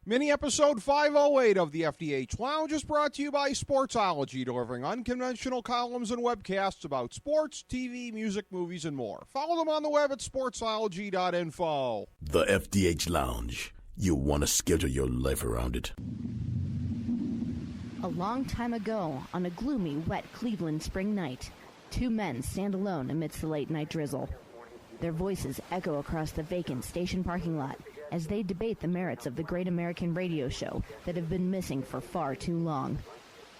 Mini episode 508 of the FDH Lounge is brought to you by Sportsology, delivering unconventional columns and webcasts about sports, TV, music, movies, and more. Follow them on the web at sportsology.info. The FDH Lounge. You want to schedule your life around it. A long time ago, on a gloomy, wet Cleveland spring night, two men stand alone amidst the late-night drizzle. Their voices echo across the vacant station parking lot as they debate the merits of the great American radio show that have been missing for far too long.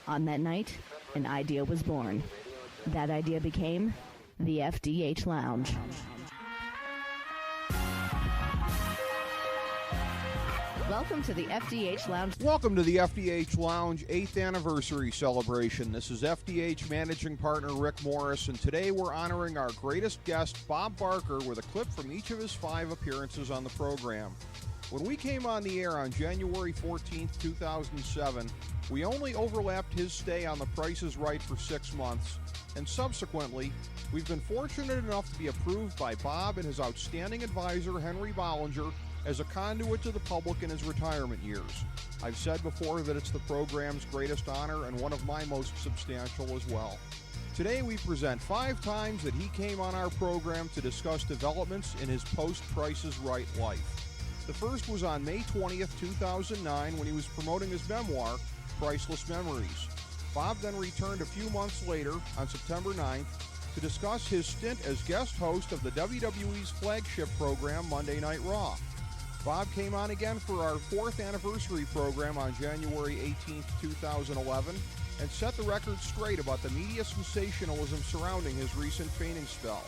On that night, an idea was born. That idea became the FDH Lounge. Welcome to the FDH Lounge. Welcome to the FDH Lounge 8th anniversary celebration. This is FDH managing partner Rick Morris, and today we're honoring our greatest guest, Bob Barker, with a clip from each of his 5 appearances on the program. When we came on the air on January 14th, 2007, we only overlapped his stay on The Price is Right for 6 months, and subsequently, we've been fortunate enough to be approved by Bob and his outstanding advisor, Henry Bollinger, as a conduit to the public in his retirement years. I've said before that it's the program's greatest honor and one of my most substantial as well. Today we present 5 times that he came on our program to discuss developments in his post-Price is Right life. The first was on May 20th, 2009, when he was promoting his memoir, Priceless Memories. Bob then returned a few months later, on September 9th, to discuss his stint as guest host of the WWE's flagship program, Monday Night Raw. Bob came on again for our 4th anniversary program on January 18, 2011, and set the record straight about the media sensationalism surrounding his recent feigning spell.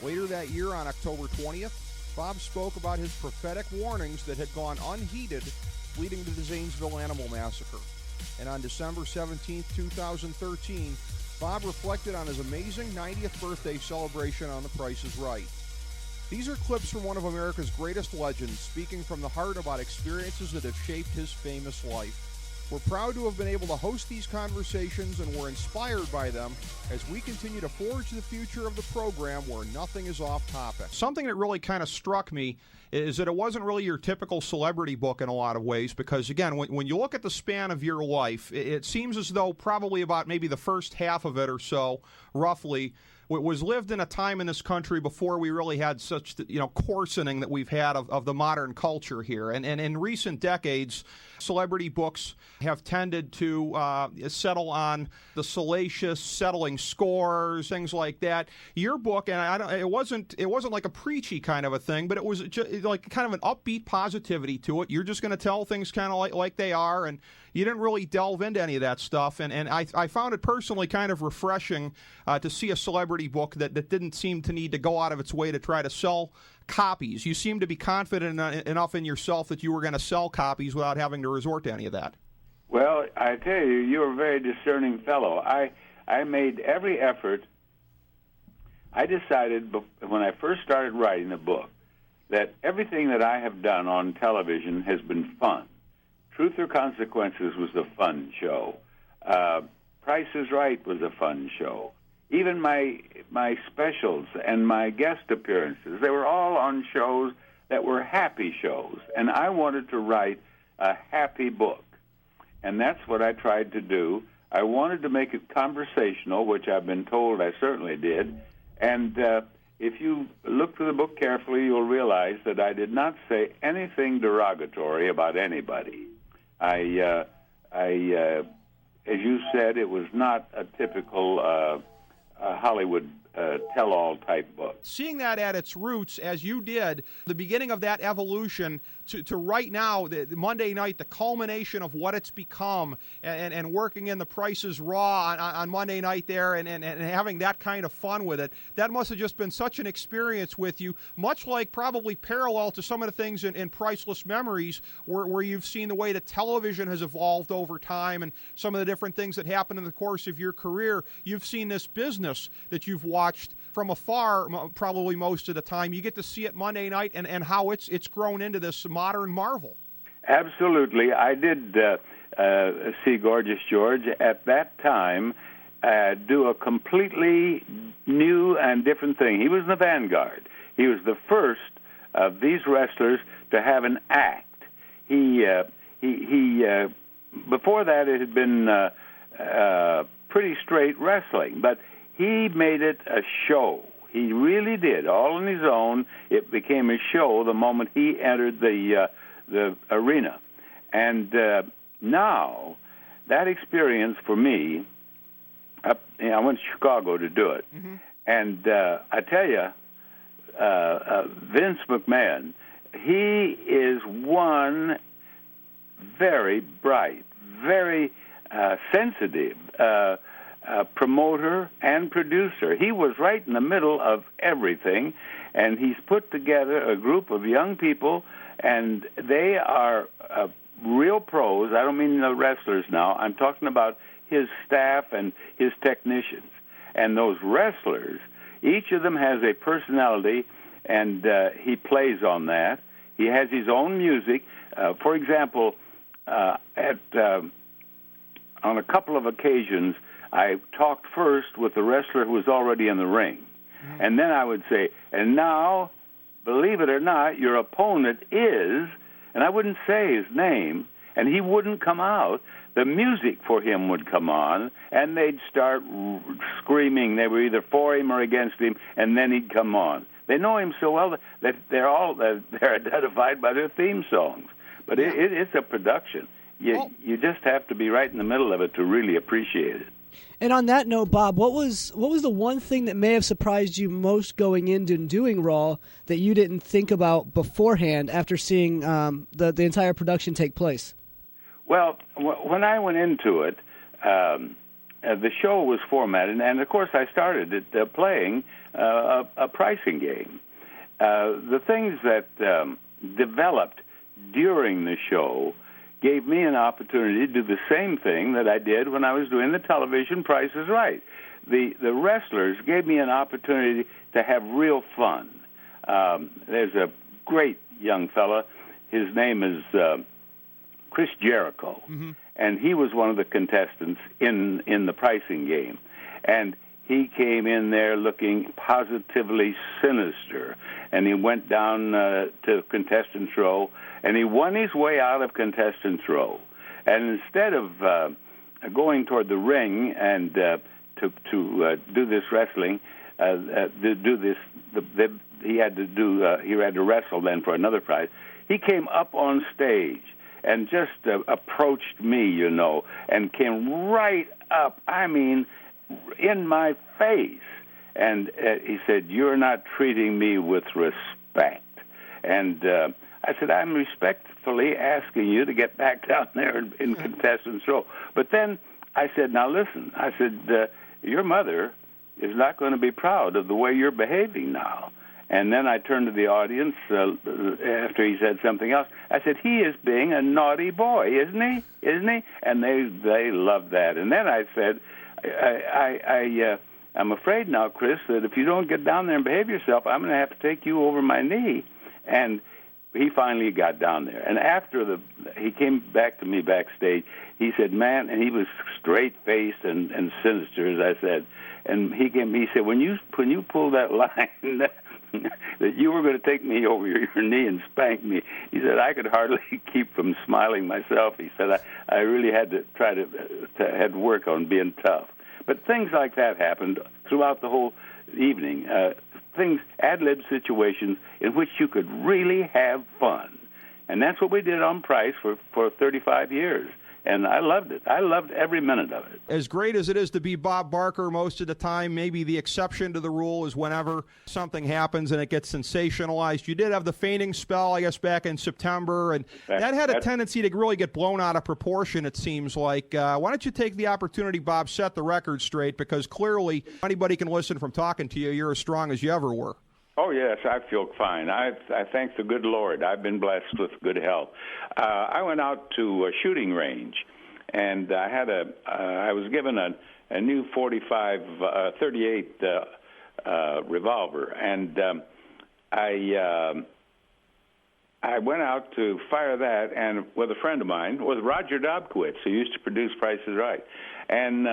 Later that year, on October 20th, Bob spoke about his prophetic warnings that had gone unheeded, leading to the Zanesville Animal Massacre. And on December 17, 2013, Bob reflected on his amazing 90th birthday celebration on The Price is Right. These are clips from one of America's greatest legends, speaking from the heart about experiences that have shaped his famous life. We're proud to have been able to host these conversations, and we're inspired by them as we continue to forge the future of the program where nothing is off topic. Something that really kind of struck me is that it wasn't really your typical celebrity book in a lot of ways, because, again, when you look at the span of your life, it seems as though probably about maybe the first half of it or so, roughly, was lived in a time in this country before we really had such, coarsening that we've had of the modern culture here. And in recent decades, celebrity books have tended to settle on the salacious, settling scores, things like that. Your book, and it wasn't like a preachy kind of a thing, but it was just like kind of an upbeat positivity to it. You're just going to tell things kind of like they are, and you didn't really delve into any of that stuff. And I found it personally kind of refreshing to see a celebrity book that didn't seem to need to go out of its way to try to sell copies. You seemed to be confident enough in yourself that you were going to sell copies without having to resort to any of that. Well, I tell you, you're a very discerning fellow. I made every effort. I decided when I first started writing the book that everything that I have done on television has been fun. Truth or Consequences was a fun show. Price is Right was a fun show. Even my specials and my guest appearances, they were all on shows that were happy shows. And I wanted to write a happy book. And that's what I tried to do. I wanted to make it conversational, which I've been told I certainly did. And if you look through the book carefully, you'll realize that I did not say anything derogatory about anybody. As you said, it was not a typical Hollywood tell-all type book. Seeing that at its roots, as you did, the beginning of that evolution to right now, the Monday night, the culmination of what it's become, and working in The Price is Raw on Monday night there, and having that kind of fun with it, that must have just been such an experience with you, much like probably parallel to some of the things in Priceless Memories, where you've seen the way that television has evolved over time and some of the different things that happened in the course of your career. You've seen this business that you've watched from afar probably most of the time. You get to see it Monday night and how it's grown into this modern marvel. Absolutely. I did see Gorgeous George at that time do a completely new and different thing. He was in the vanguard. He was the first of these wrestlers to have an act. He he before that it had been pretty straight wrestling, but he made it a show. He really did, all on his own. It became a show the moment he entered the arena. And now, that experience for me, I went to Chicago to do it. Mm-hmm. And I tell you, Vince McMahon, he is one very bright, very sensitive promoter and producer. He was right in the middle of everything, and he's put together a group of young people, and they are real pros. I don't mean the wrestlers now. I'm talking about his staff and his technicians. And those wrestlers, each of them has a personality, and he plays on that. He has his own music. For example, on a couple of occasions, I talked first with the wrestler who was already in the ring. Mm-hmm. And then I would say, and now, believe it or not, your opponent is, and I wouldn't say his name, and he wouldn't come out. The music for him would come on, and they'd start screaming. They were either for him or against him, and then he'd come on. They know him so well that they're identified by their theme songs. But it's a production. You just have to be right in the middle of it to really appreciate it. And on that note, Bob, what was the one thing that may have surprised you most going into doing Raw that you didn't think about beforehand after seeing the entire production take place? Well, when I went into it, the show was formatted, and of course I started it playing a pricing game. The things that developed during the show gave me an opportunity to do the same thing that I did when I was doing the television Price is Right. The wrestlers gave me an opportunity to have real fun. There's a great young fella. His name is Chris Jericho, mm-hmm. and he was one of the contestants in the pricing game. And he came in there looking positively sinister, and he went down to contestant's row, and he won his way out of contestant's row. And instead of going toward the ring and to do this wrestling, he had to wrestle then for another prize. He came up on stage and just approached me, and came right up, in my face. And he said, "You're not treating me with respect." And I said, "I'm respectfully asking you to get back down there in contestant's row." But then I said, "Now listen," I said, "your mother is not going to be proud of the way you're behaving now." And then I turned to the audience after he said something else. I said, "He is being a naughty boy, isn't he? Isn't he?" And they loved that. And then I said, I'm afraid now, Chris, that if you don't get down there and behave yourself, I'm going to have to take you over my knee." And he finally got down there. And after he came back to me backstage, he said, "Man," and he was straight-faced and sinister, as I said. And he said, when you pulled that line that you were going to take me over your knee and spank me, he said, I could hardly keep from smiling myself. He said, I really had to try to work on being tough. But things like that happened throughout the whole evening. Ad-lib situations in which you could really have fun. And that's what we did on Price for 35 years. And I loved it. I loved every minute of it. As great as it is to be Bob Barker most of the time, maybe the exception to the rule is whenever something happens and it gets sensationalized. You did have the fainting spell, I guess, back in September, and that had a tendency to really get blown out of proportion, it seems like. Why don't you take the opportunity, Bob, set the record straight, because clearly anybody can listen from talking to you. You're as strong as you ever were. Oh, yes, I feel fine. I thank the good Lord. I've been blessed with good health. I went out to a shooting range, and I was given a new 38 revolver, and I went out to fire that, and with a friend of mine, was Roger Dobkowitz, who used to produce Price is Right. And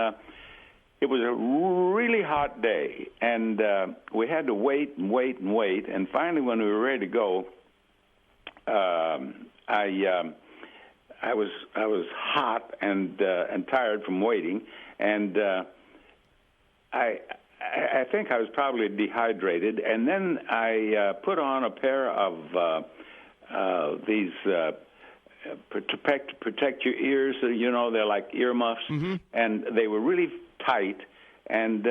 it was a really hot day, and we had to wait, and finally when we were ready to go, I was hot and tired from waiting, and I think I was probably dehydrated, and then I put on a pair of these protect your ears. You know, they're like earmuffs, and they were really tight, and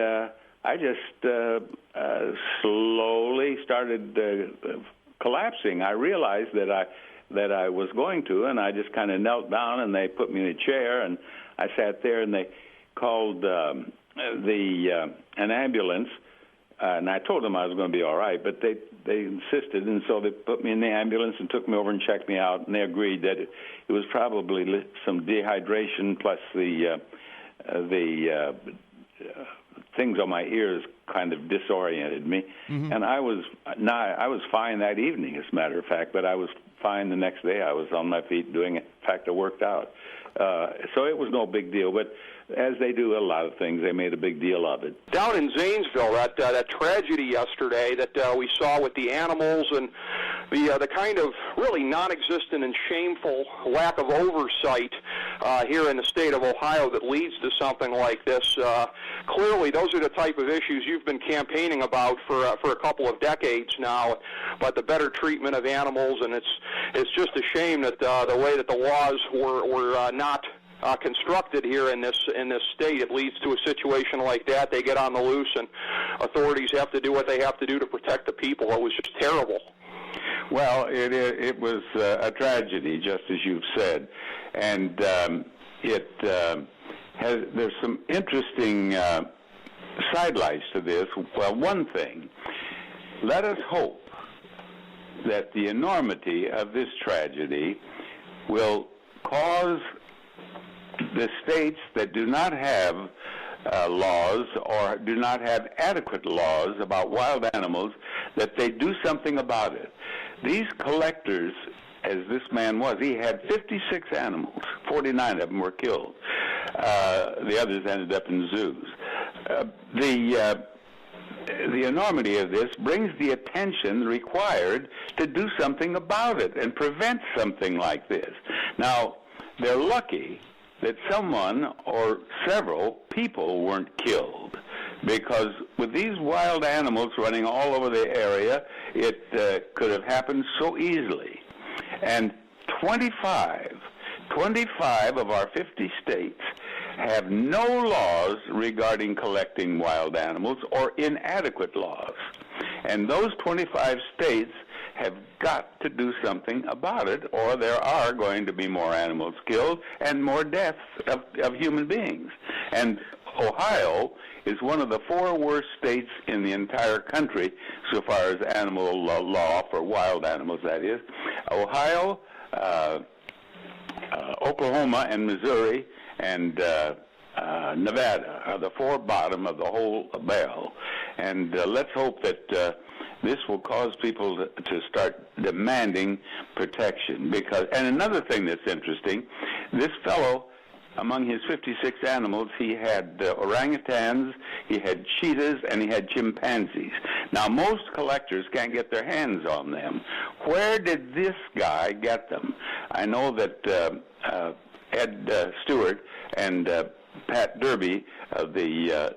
I just slowly started collapsing. I realized that I was going to, and I just kind of knelt down, and they put me in a chair, and I sat there, and they called an ambulance, and I told them I was going to be all right, but they insisted, and so they put me in the ambulance and took me over and checked me out, and they agreed that it was probably some dehydration plus the things on my ears kind of disoriented me, and I was fine that evening, as a matter of fact, but I was fine the next day. I was on my feet doing it. In fact, I worked out. So it was no big deal, but as they do a lot of things, they made a big deal of it. Down in Zanesville, that tragedy yesterday that we saw with the animals and the kind of really non-existent and shameful lack of oversight here in the state of Ohio that leads to something like this. Clearly, those are the type of issues you've been campaigning about for a couple of decades now, about the better treatment of animals, and it's just a shame that the way that the laws were not constructed here in this state, it leads to a situation like that. They get on the loose, and authorities have to do what they have to do to protect the people. It was just terrible. Well, it was a tragedy, just as you've said, and there's some interesting sidelights to this. Well, one thing, let us hope that the enormity of this tragedy will cause the states that do not have laws or do not have adequate laws about wild animals, that they do something about it. These collectors, as this man was, he had 56 animals. 49 of them were killed. The others ended up in zoos. The enormity of this brings the attention required to do something about it and prevent something like this. Now, they're lucky that someone or several people weren't killed, because with these wild animals running all over the area, it could have happened so easily. And 25 of our 50 states have no laws regarding collecting wild animals or inadequate laws. And those 25 states have got to do something about it, or there are going to be more animals killed and more deaths of human beings. And Ohio is one of the 4 worst states in the entire country so far as animal law for wild animals, that is. Ohio, Oklahoma, and Missouri, and Nevada are the 4 bottom of the whole barrel. And let's hope that this will cause people to start demanding protection. And another thing that's interesting, this fellow, among his 56 animals, he had orangutans, he had cheetahs, and he had chimpanzees. Now, most collectors can't get their hands on them. Where did this guy get them? I know that Ed Stewart and Pat Derby of the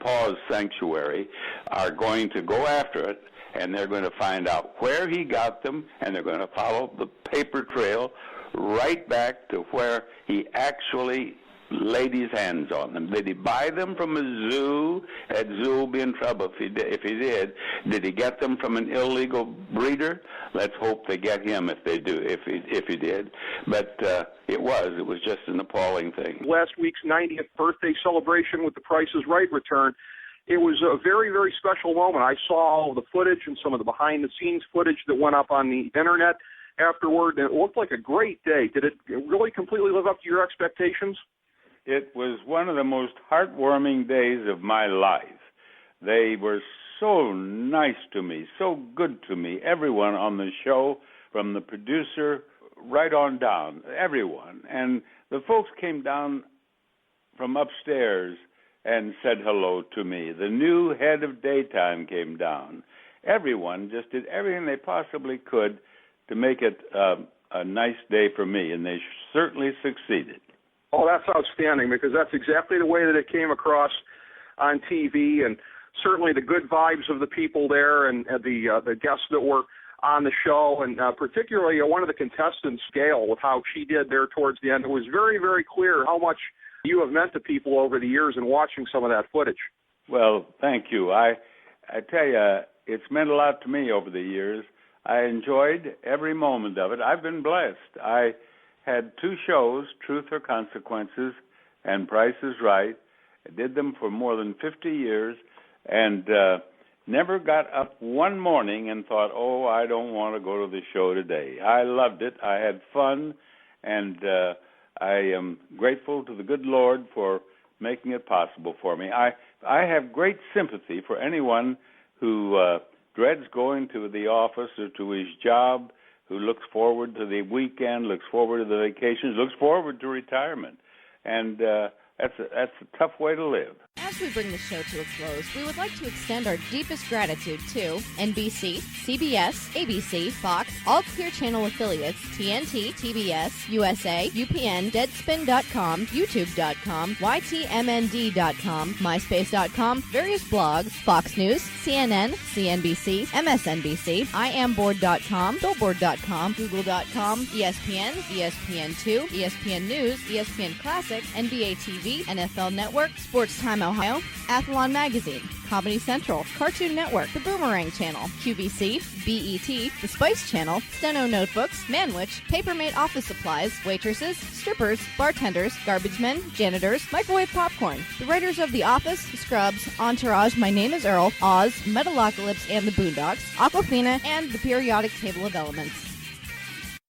Paws Sanctuary are going to go after it, and they're going to find out where he got them, and they're going to follow the paper trail right back to where he actually laid his hands on them. Did he buy them from a zoo? That zoo will be in trouble if he did. Did he get them from an illegal breeder? Let's hope they get him if they do, if he did. But it was just an appalling thing. Last week's 90th birthday celebration with the Price is Right return, it was a very, very special moment. I saw all of the footage and some of the behind-the-scenes footage that went up on the Internet afterward, and it looked like a great day. Did it really completely live up to your expectations? It was one of the most heartwarming days of my life. They were so nice to me, so good to me, everyone on the show, from the producer right on down, everyone. And the folks came down from upstairs and said hello to me. The new head of daytime came down. Everyone just did everything they possibly could to make it a a nice day for me, and they certainly succeeded. Oh, that's outstanding, because that's exactly the way that it came across on TV, and certainly the good vibes of the people there and the guests that were on the show, and particularly one of the contestants, Gail, with how she did there towards the end. It was very, very clear how much you have meant to people over the years in watching some of that footage. Well, thank you. I tell you, it's meant a lot to me over the years. I enjoyed every moment of it. I've been blessed. I had 2 shows, Truth or Consequences and Price is Right. I did them for more than 50 years and never got up one morning and thought, oh, I don't want to go to the show today. I loved it. I had fun, and I am grateful to the good Lord for making it possible for me. I have great sympathy for anyone who dreads going to the office or to his job, who looks forward to the weekend, looks forward to the vacations, looks forward to retirement. And that's a tough way to live. As we bring the show to a close, we would like to extend our deepest gratitude to NBC, CBS, ABC, Fox, all Clear Channel affiliates, TNT, TBS, USA, UPN, Deadspin.com, YouTube.com, YTMND.com, MySpace.com, various blogs, Fox News, CNN, CNBC, MSNBC, IamBoard.com, Billboard.com, Google.com, ESPN, ESPN2, ESPN News, ESPN Classic, NBA TV, NFL Network, Sports Time Ohio, Athlon Magazine, Comedy Central, Cartoon Network, The Boomerang Channel, QVC, BET, The Spice Channel, Steno Notebooks, Manwich, Papermate Office Supplies, waitresses, strippers, bartenders, garbage men, janitors, microwave popcorn, the writers of The Office, Scrubs, Entourage, My Name is Earl, Oz, Metalocalypse and the Boondocks, Aquafina, and the Periodic Table of Elements.